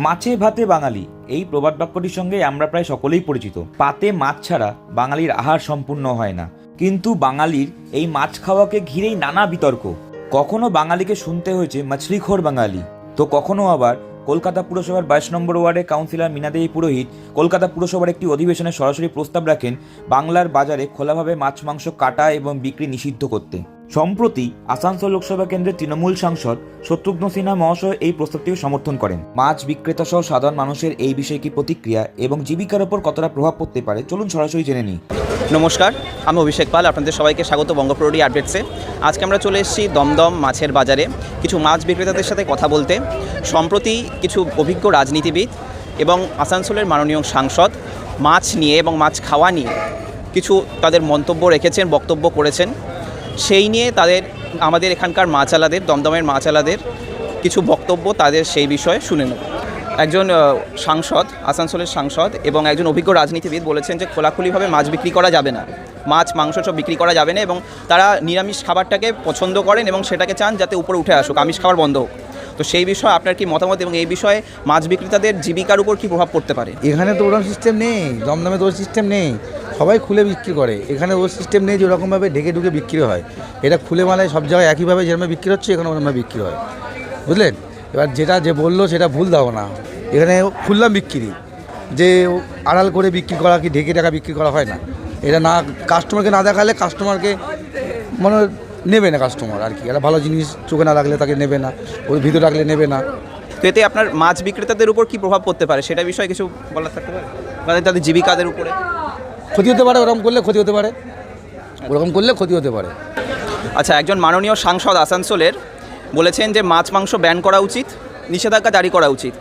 মাছে ভাতে বাঙালি এই প্রবাদ বাক্যটির সঙ্গে আমরা প্রায় সকলেই পরিচিত। পাতে মাছ ছাড়া বাঙালির আহার সম্পূর্ণ হয় না। কিন্তু বাঙালির এই মাছ খাওয়াকে ঘিরেই নানা বিতর্ক। কখনো বাঙালিকে শুনতে হয়েছে মাছলিখোর বাঙালি, তো কখনো আবার কলকাতা পুরসভার 22 নম্বর ওয়ার্ডে কাউন্সিলর মীনাদেবী পুরোহিত কলকাতা পুরসভার একটি অধিবেশনে সরাসরি প্রস্তাব রাখেন বাংলার বাজারে খোলাভাবে মাছ মাংস কাটা এবং বিক্রি নিষিদ্ধ করতে। সম্প্রতি আসানসোল লোকসভা কেন্দ্রের তৃণমূল সাংসদ শত্রুঘ্ন সিনহা মহাশয় এই প্রস্তাবটিকে সমর্থন করেন। মাছ বিক্রেতা সহ সাধারণ মানুষের এই বিষয়ে কি প্রতিক্রিয়া এবং জীবিকার ওপর কতটা প্রভাব পড়তে পারে, চলুন সরাসরি জেনে নিই। নমস্কার, আমি অভিষেক পাল, আপনাদের সবাইকে স্বাগত বঙ্গপ্রহরী আপডেটসে। আজকে আমরা চলে এসেছি দমদম মাছের বাজারে কিছু মাছ বিক্রেতাদের সাথে কথা বলতে। সম্প্রতি কিছু অভিজ্ঞ রাজনীতিবিদ এবং আসানসোলের মাননীয় সাংসদ মাছ নিয়ে এবং মাছ খাওয়া নিয়ে কিছু তাদের মন্তব্য রেখেছেন, বক্তব্য করেছেন। সেই নিয়ে আমাদের এখানকার মাছওয়ালাদের, দমদমের মাছওয়ালাদের কিছু বক্তব্য তাদের সেই বিষয়ে শুনে নেব। একজন সাংসদ, আসানসোলের সাংসদ এবং একজন অভিজ্ঞ রাজনীতিবিদ বলেছেন যে খোলাখুলিভাবে মাছ বিক্রি করা যাবে না, মাছ মাংস সব বিক্রি করা যাবে না, এবং তারা নিরামিষ খাবারটাকে পছন্দ করেন এবং সেটাকে চান যাতে উপরে উঠে আসুক, আমিষ খাবার বন্ধ হোক। তো সেই বিষয়ে আপনার কি মতামত এবং এই বিষয়ে মাছ বিক্রেতাদের জীবিকার উপর কী প্রভাব পড়তে পারে? এখানে তো ওরকম সিস্টেম নেই, দমদমে তো ওর সিস্টেম নেই, সবাই খুলে বিক্রি করে। এখানে ওর সিস্টেম নেই যে ওরকমভাবে ঢেকে ঢুকে বিক্রি হয়। এটা খুলে মালায় সব জায়গায় একইভাবে যেরকম বিক্রি হচ্ছে এখানে ওরকমভাবে বিক্রি হয়, বুঝলেন? এবার যে বললো সেটা ভুল দাও না। এখানে খুললাম বিক্রি, যে আড়াল করে বিক্রি করা কি ঢেকে টাকা বিক্রি করা হয় না। এটা না কাস্টমারকে না দেখালে কাস্টমারকে মানে নেবে না কাস্টমার, আর কি। একটা ভালো জিনিস চোখে না লাগলে তাকে নেবে না, ওর ভিতরে রাখলে নেবে না। তো এতে আপনার মাছ বিক্রেতাদের উপর কী প্রভাব পড়তে পারে সেটা বিষয়ে কিছু বলার থাকতে পারে, মানে তাদের জীবিকাদের উপরে? ক্ষতি হতে পারে, ওরকম করলে ক্ষতি হতে পারে, ওরকম করলে ক্ষতি হতে পারে। আচ্ছা, একজন মাননীয় সাংসদ আসানসোলের বলেছেন যে মাছ মাংস ব্যান করা উচিত, নিষেধাজ্ঞা জারি করা উচিত,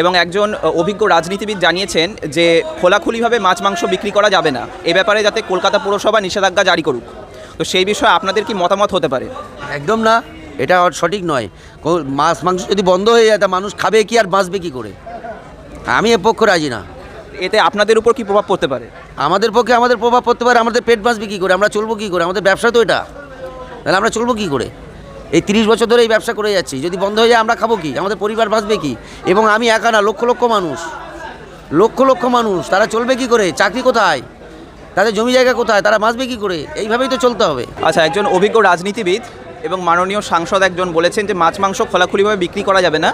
এবং একজন অভিজ্ঞ রাজনীতিবিদ জানিয়েছেন যে খোলাখুলিভাবে মাছ মাংস বিক্রি করা যাবে না, এ ব্যাপারে যাতে কলকাতা পুরসভা নিষেধাজ্ঞা জারি করুক। তো সেই বিষয়ে আপনাদের কি মতামত হতে পারে? একদম না, এটা সঠিক নয়। মাছ মাংস যদি বন্ধ হয়ে যায় তা মানুষ খাবে কি আর বাঁচবে কী করে? আমি এ পক্ষে রাজি না। এতে আপনাদের উপর কি প্রভাব পড়তে পারে? আমাদের পক্ষে আমাদের প্রভাব পড়তে পারে। আমাদের পেট বাঁচবে কী করে? আমরা চলবো কী করে? আমাদের ব্যবসা তো এটা, তাহলে আমরা চলবো কী করে? এই 30 বছর ধরে এই ব্যবসা করে যাচ্ছি, যদি বন্ধ হয়ে যায় আমরা খাবো কি? আমাদের পরিবার বাঁচবে কি? এবং আমি একা না, লক্ষ লক্ষ মানুষ, তারা চলবে কী করে? চাকরি কোথায়? তাদের জমি জায়গা কোথায়? তারা বাঁচবে কী করে? এইভাবেই তো চলতে হবে। আচ্ছা, একজন অভিজ্ঞ রাজনীতিবিদ এবং মাননীয় সাংসদ একজন বলেছেন যে মাছ মাংস খোলাখুলিভাবে বিক্রি করা যাবে না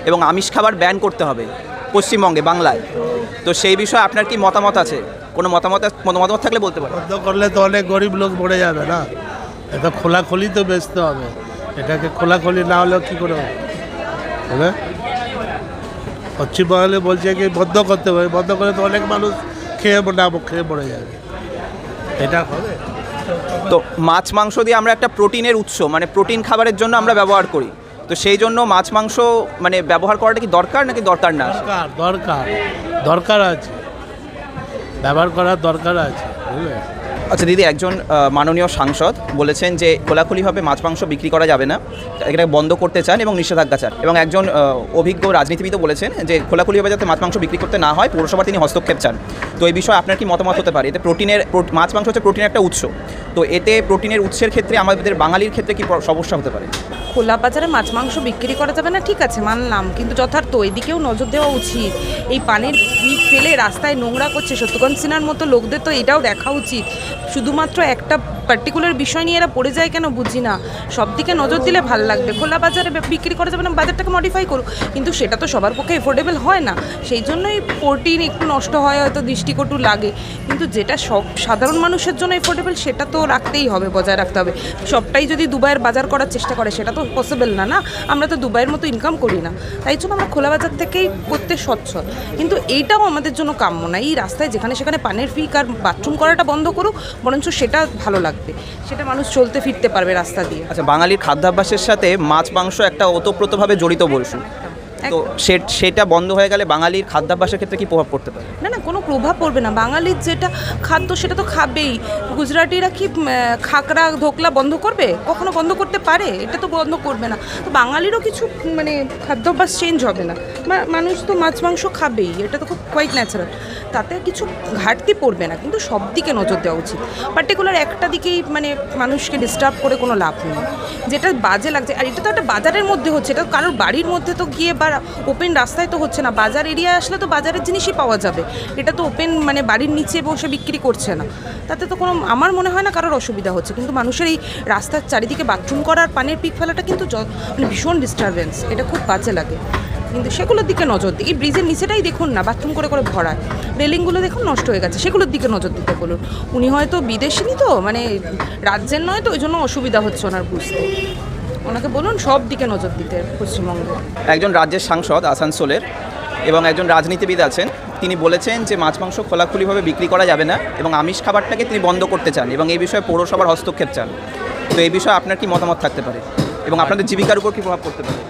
এবং আমিষ খাবার ব্যান করতে হবে পশ্চিমবঙ্গে, বাংলায়। তো সেই বিষয়ে আপনার কি মতামত আছে? কোনো মতামত থাকলে বলতে পারেন। বন্ধ করলে তো অনেক গরিব লোক মরে যাবে না, এটা খোলাখুলি তো বেচতে হবে। এটাকে খোলাখুলি না হলেও কী করে হবে? পশ্চিমবঙ্গে বলছে কি বন্ধ করতে হবে, বন্ধ করে তো অনেক মানুষ খেয়ে মরে যাবে, এটা হবে? তো মাছ মাংস দিয়ে আমরা একটা প্রোটিনের উৎস, মানে প্রোটিন খাবারের জন্য আমরা ব্যবহার করি। তো সেই জন্য মাছ মাংস মানে ব্যবহার করাটা কি দরকার নাকি দরকার না? দরকার আছে, ব্যবহার করার দরকার আছে, বুঝলে? আচ্ছা দিদি, একজন মাননীয় সাংসদ বলেছেন যে খোলাখুলিভাবে মাছ মাংস বিক্রি করা যাবে না, এটা বন্ধ করতে চান এবং নিষেধাজ্ঞা চান, এবং একজন অভিজ্ঞ রাজনীতিবিদও বলেছেন যে খোলাখুলিভাবে যাতে মাছ মাংস বিক্রি করতে না হয় পৌরসভা তিনি হস্তক্ষেপ চান। তো এই বিষয়ে আপনার কি মতামত হতে পারে? এতে মাছ মাংস হচ্ছে প্রোটিনের একটা উৎস, তো এতে প্রোটিনের উৎসের ক্ষেত্রে আমাদের বাঙালির ক্ষেত্রে কি সমস্যা হতে পারে? খোলা বাজারে মাছ মাংস বিক্রি করা যাবে না, ঠিক আছে, মানলাম, কিন্তু যথার্থ এদিকেও নজর দেওয়া উচিত। এই পানির পিক ফেলে রাস্তায় নোংরা করছে শত্রুঘ্ন সিনহার মতো লোকদের, তো এটাও দেখা উচিত। শুধুমাত্র একটা পার্টিকুলার বিষয় নিয়ে এরা পড়ে যায় কেন বুঝি না। সব দিকে নজর দিলে ভালো লাগবে। খোলা বাজারে বিক্রি করা যাবে না, বাজারটাকে মডিফাই করুক, কিন্তু সেটা তো সবার পক্ষে এফোর্ডেবল হয় না। সেই জন্যই প্রোটিন একটু নষ্ট হয়, হয়তো দৃষ্টিকটু লাগে, কিন্তু যেটা সব সাধারণ মানুষের জন্য এফোর্ডেবল সেটা তো রাখতেই হবে, বজায় রাখতে হবে। সবটাই যদি দুবাইয়ের বাজার করার চেষ্টা করে সেটা তো পসিবল না। আমরা তো দুবাইয়ের মতো ইনকাম করি না, তাই জন্য আমরা খোলা বাজার থেকেই করতে সচ্ছল। কিন্তু এইটাও আমাদের জন্য কাম্য না। এই রাস্তায় যেখানে সেখানে পানের ফিক আর বাথরুম করাটা বন্ধ করুক, বরঞ্চ সেটা ভালো লাগবে, সেটা মানুষ চলতে ফিরতে পারবে রাস্তা দিয়ে। আচ্ছা, বাঙালির খাদ্যাভ্যাসের সাথে মাছ মাংস একটা ওতপ্রোতভাবে জড়িত বলছো, তো সেটা বন্ধ হয়ে গেলে বাঙালির খাদ্যাভ্যাসের ক্ষেত্রে কি প্রভাব পড়তে পারে? না, কোনো প্রভাব পড়বে না। বাঙালির যেটা খাদ্য সেটা তো খাবেই। গুজরাটিরা কি খাকরা ধোকলা বন্ধ করবে? কখনো বন্ধ করতে পারে? এটা তো বন্ধ করবে না। তো বাঙালিরও কিছু মানে খাদ্যাভ্যাস চেঞ্জ হবে না, মানুষ তো মাছ মাংস খাবেই, এটা তো খুব কোয়াইট ন্যাচারাল, তাতে কিছু ঘাটতি পড়বে না। কিন্তু সব দিকে নজর দেওয়া উচিত, পার্টিকুলার একটা দিকেই মানে মানুষকে ডিস্টার্ব করে কোনো লাভ নেই। যেটা বাজে লাগছে, আর এটা তো একটা বাজারের মধ্যে হচ্ছে, এটা কারোর বাড়ির মধ্যে তো গিয়ে বা আর ওপেন রাস্তায় তো হচ্ছে না, বাজার এরিয়ায় আসলে তো বাজারের জিনিসই পাওয়া যাবে। এটা তো ওপেন মানে বাড়ির নিচে বসে বিক্রি করছে না, তাতে তো কোনো আমার মনে হয় না কারোর অসুবিধা হচ্ছে। কিন্তু মানুষের এই রাস্তার চারিদিকে বাথরুম করার পানের পিক ফেলাটা কিন্তু মানে ভীষণ ডিস্টারবেন্স, এটা খুব বাজে লাগে। কিন্তু সেগুলোর দিকে নজর দিই। এই ব্রিজের নিচেটাই দেখুন না, বাথরুম করে করে ভরায়, রেলিংগুলো দেখুন নষ্ট হয়ে গেছে, সেগুলোর দিকে নজর দিতে বলুন। উনি হয়তো বিদেশিনী তো, মানে রাজ্যের নয় তো, ওই জন্য অসুবিধা হচ্ছে ওনার বুঝতে। ওনাকে বলুন সব দিকে নজর দিতে পশ্চিমবঙ্গে। একজন রাজ্যের সাংসদ আসানসোলের এবং একজন রাজনীতিবিদ আছেন, তিনি বলেছেন যে মাছ মাংস খোলাখুলিভাবে বিক্রি করা যাবে না এবং আমিষ খাবারটাকে তিনি বন্ধ করতে চান এবং এই বিষয়ে পৌরসভার হস্তক্ষেপ চান। তো এই বিষয়ে আপনার কি মতামত থাকতে পারে এবং আপনাদের জীবিকার উপর কী প্রভাব পড়তে পারে?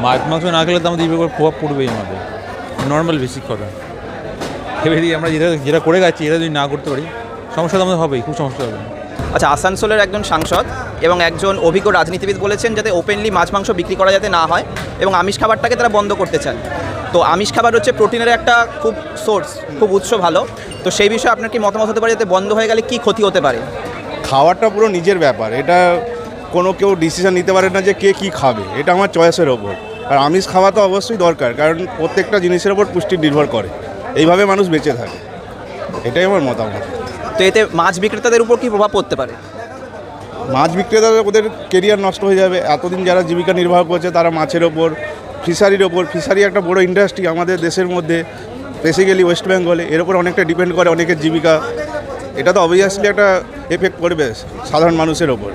মাছ মাংস না খেলে তো আমাদের জীবিকার প্রভাব পড়বেই। আমাদের নর্মাল বেসিক কথা, এবার যদি আমরা যেটা করে গেছি এটা যদি না করতে পারি সমস্যা তো আমাদের হবেই, খুব সমস্যা হবে। আচ্ছা, আসানসোলের একজন সাংসদ এবং একজন অভিজ্ঞ রাজনীতিবিদ বলেছেন যাতে ওপেনলি মাছ মাংস বিক্রি করা যাতে না হয় এবং আমিষ খাবারটাকে তারা বন্ধ করতে চান। তো আমিষ খাবার হচ্ছে প্রোটিনের একটা খুব সোর্স, খুব উৎস ভালো। তো সেই বিষয়ে আপনার কি মতামত হতে পারে, যাতে বন্ধ হয়ে গেলে কী ক্ষতি হতে পারে? খাওয়ারটা পুরো নিজের ব্যাপার, এটা কোনো কেউ ডিসিশন নিতে পারে না যে কে কী খাবে, এটা আমার চয়েসের ওপর। আর আমিষ খাওয়া তো অবশ্যই দরকার, কারণ প্রত্যেকটা জিনিসের ওপর পুষ্টি নির্ভর করে, এইভাবে মানুষ বেঁচে থাকে, এটাই আমার মতামত। তো এতে মাছ বিক্রেতাদের উপর কী প্রভাব পড়তে পারে? মাছ বিক্রেতাদের ওদের কেরিয়ার নষ্ট হয়ে যাবে। এতদিন যারা জীবিকা নির্বাহ করছে তারা মাছের ওপর, ফিশারির ওপর, ফিশারি একটা বড় ইন্ডাস্ট্রি আমাদের দেশের মধ্যে, বেসিক্যালি ওয়েস্ট বেঙ্গলে, এর ওপর অনেকটা ডিপেন্ড করে অনেকের জীবিকা। এটা তো অবভিয়াসলি একটা এফেক্ট করবে সাধারণ মানুষের ওপর।